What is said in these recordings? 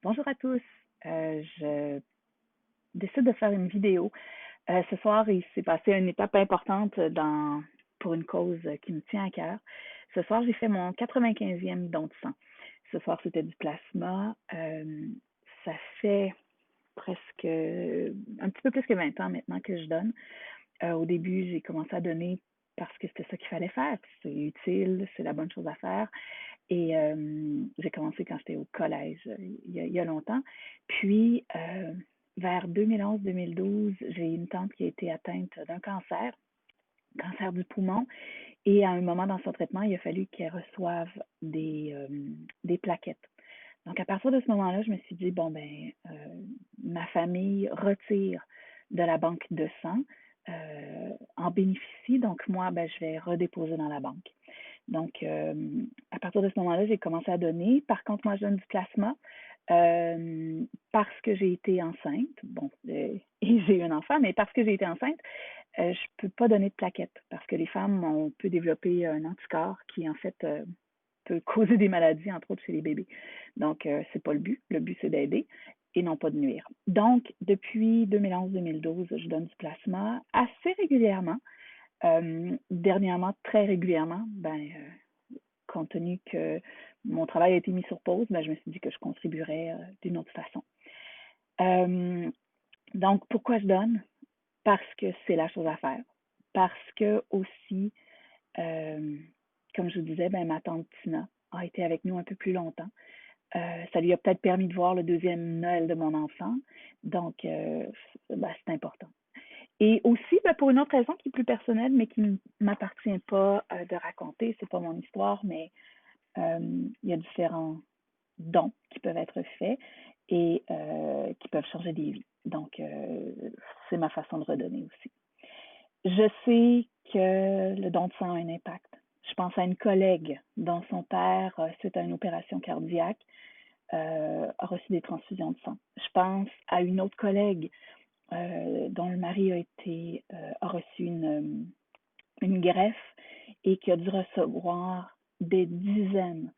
Bonjour à tous. Je décide de faire une vidéo. Ce soir, il s'est passé une étape importante pour une cause qui me tient à cœur. Ce soir, j'ai fait mon 95e don de sang. Ce soir, c'était du plasma. Ça fait presque un petit peu plus que 20 ans maintenant que je donne. Au début, j'ai commencé à donner parce que c'était ça qu'il fallait faire. C'est utile, c'est la bonne chose à faire. Et j'ai commencé quand j'étais au collège, il y a longtemps. Puis, vers 2011-2012, j'ai une tante qui a été atteinte d'un cancer du poumon. Et à un moment dans son traitement, il a fallu qu'elle reçoive des plaquettes. Donc, à partir de ce moment-là, je me suis dit, bon, ma famille retire de la banque de sang, en bénéficie. Donc, moi, je vais redéposer dans la banque. Donc, à partir de ce moment-là, j'ai commencé à donner. Par contre, moi, je donne du plasma parce que j'ai été enceinte. Bon, et j'ai eu un enfant, mais parce que j'ai été enceinte, je ne peux pas donner de plaquettes parce que les femmes, on peut développer un anticorps qui, en fait, peut causer des maladies, entre autres chez les bébés. Donc, c'est pas le but. Le but, c'est d'aider et non pas de nuire. Donc, depuis 2011-2012, je donne du plasma assez régulièrement. Dernièrement, très régulièrement, compte tenu que mon travail a été mis sur pause, je me suis dit que je contribuerais d'une autre façon. Donc, pourquoi je donne? Parce que c'est la chose à faire. Parce que aussi, euh, comme je vous disais, ma tante Tina a été avec nous un peu plus longtemps. Ça lui a peut-être permis de voir le deuxième Noël de mon enfant. Donc, c'est important. Et aussi, pour une autre raison qui est plus personnelle, mais qui ne m'appartient pas de raconter, c'est pas mon histoire, mais il y a différents dons qui peuvent être faits et qui peuvent changer des vies. Donc, c'est ma façon de redonner aussi. Je sais que le don de sang a un impact. Je pense à une collègue dont son père, suite à une opération cardiaque, a reçu des transfusions de sang. Je pense à une autre collègue dont le mari a reçu une greffe et qui a dû recevoir des dizaines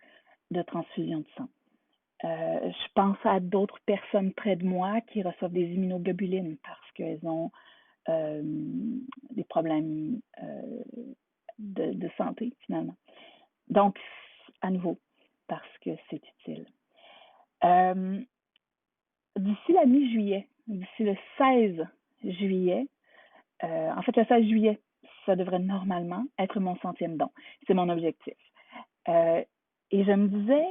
de transfusions de sang. Je pense à d'autres personnes près de moi qui reçoivent des immunoglobulines parce qu'elles ont des problèmes de santé, finalement. Donc, à nouveau, parce que c'est utile. Euh, D'ici la mi-juillet, d'ici le 16 juillet, en fait, le 16 juillet, ça devrait normalement être mon centième don. C'est mon objectif. Euh, et je me disais,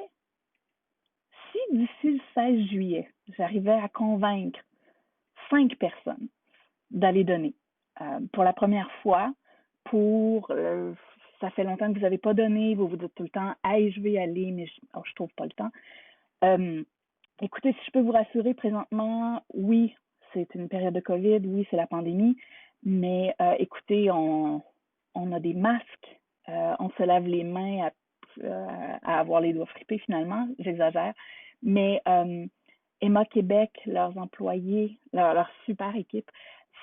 si d'ici le 16 juillet, j'arrivais à convaincre 5 personnes d'aller donner pour la première fois, ça fait longtemps que vous n'avez pas donné, vous vous dites tout le temps, hey, je vais y aller, mais je trouve pas le temps. Écoutez, si je peux vous rassurer présentement, oui, c'est une période de COVID, oui, c'est la pandémie, mais écoutez, on a des masques, on se lave les mains à avoir les doigts fripés finalement, j'exagère, mais Emma Québec, leurs employés, leur super équipe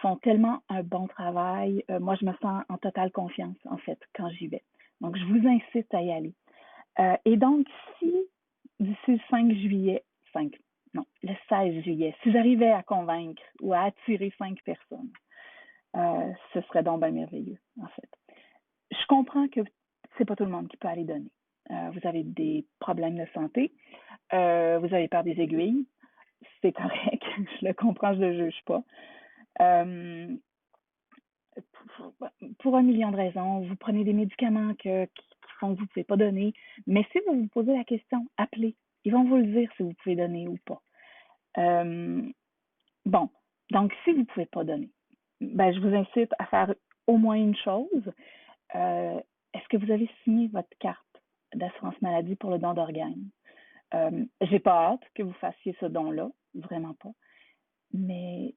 font tellement un bon travail. Moi, je me sens en totale confiance, en fait, quand j'y vais. Donc, je vous incite à y aller. Et donc, si d'ici le 5 juillet, 5, non, le 16 juillet, si j'arrivais à convaincre ou à attirer 5 personnes, ce serait donc bien merveilleux, en fait. Je comprends que c'est pas tout le monde qui peut aller donner. Vous avez des problèmes de santé, vous avez peur des aiguilles, c'est correct, je le comprends, je le juge pas. Euh, pour un million de raisons, vous prenez des médicaments qui font que vous ne pouvez pas donner, mais si vous vous posez la question, appelez. Ils vont vous le dire si vous pouvez donner ou pas. Bon, donc si vous ne pouvez pas donner, je vous incite à faire au moins une chose. Est-ce que vous avez signé votre carte d'assurance maladie pour le don d'organes? J'ai pas hâte que vous fassiez ce don-là, vraiment pas. Mais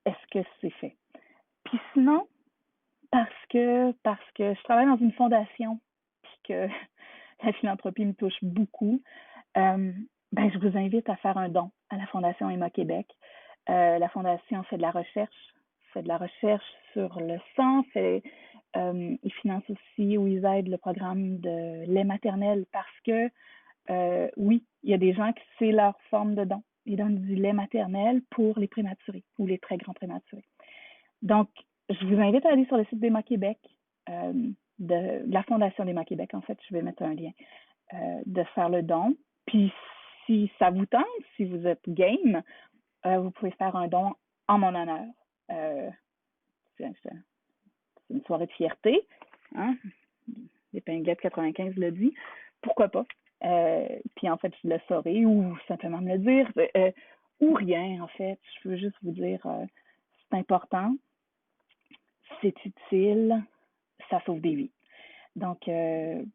est-ce que c'est fait? Puis sinon, parce que je travaille dans une fondation, puis que la philanthropie me touche beaucoup, je vous invite à faire un don à la Fondation Emma Québec. La Fondation fait de la recherche sur le sang, ils financent aussi ou ils aident le programme de lait maternel parce que oui, il y a des gens qui c'est leur forme de don. Ils donnent du lait maternel pour les prématurés ou les très grands prématurés. Donc, je vous invite à aller sur le site d'Emma Québec, euh, de la Fondation d'Emma Québec, en fait, je vais mettre un lien, de faire le don. Puis, si ça vous tente, si vous êtes game, vous pouvez faire un don en mon honneur. Euh, c'est une soirée de fierté, hein? L'épinglette 95 l'a dit. Pourquoi pas? Puis en fait, je le saurai ou simplement me le dire. Ou rien, en fait. Je veux juste vous dire, c'est important, c'est utile, ça sauve des vies. Donc, ben,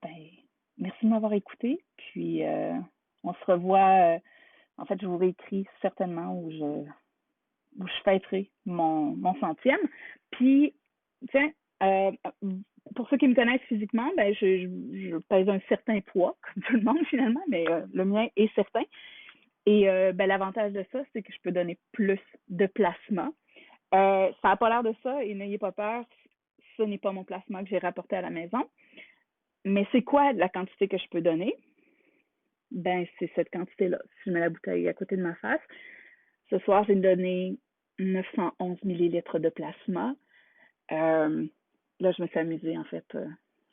merci de m'avoir écouté. Puis, on se revoit. En fait, je vous réécris certainement où je fêterai mon centième. Puis, tiens, euh, pour ceux qui me connaissent physiquement, ben, je pèse un certain poids, comme tout le monde finalement, mais le mien est certain. Et ben, l'avantage de ça, c'est que je peux donner plus de plasma. Ça n'a pas l'air de ça et n'ayez pas peur, ce n'est pas mon plasma que j'ai rapporté à la maison. Mais c'est quoi la quantité que je peux donner? Ben, c'est cette quantité-là. Si je mets la bouteille à côté de ma face, ce soir, j'ai donné 911 millilitres de plasma. Là, je me suis amusée, en fait.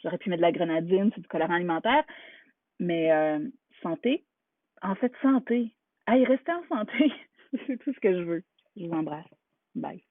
J'aurais pu mettre de la grenadine, c'est du colorant alimentaire, mais santé. En fait, santé. Hey, restez en santé. C'est tout ce que je veux. Je vous embrasse. Bye.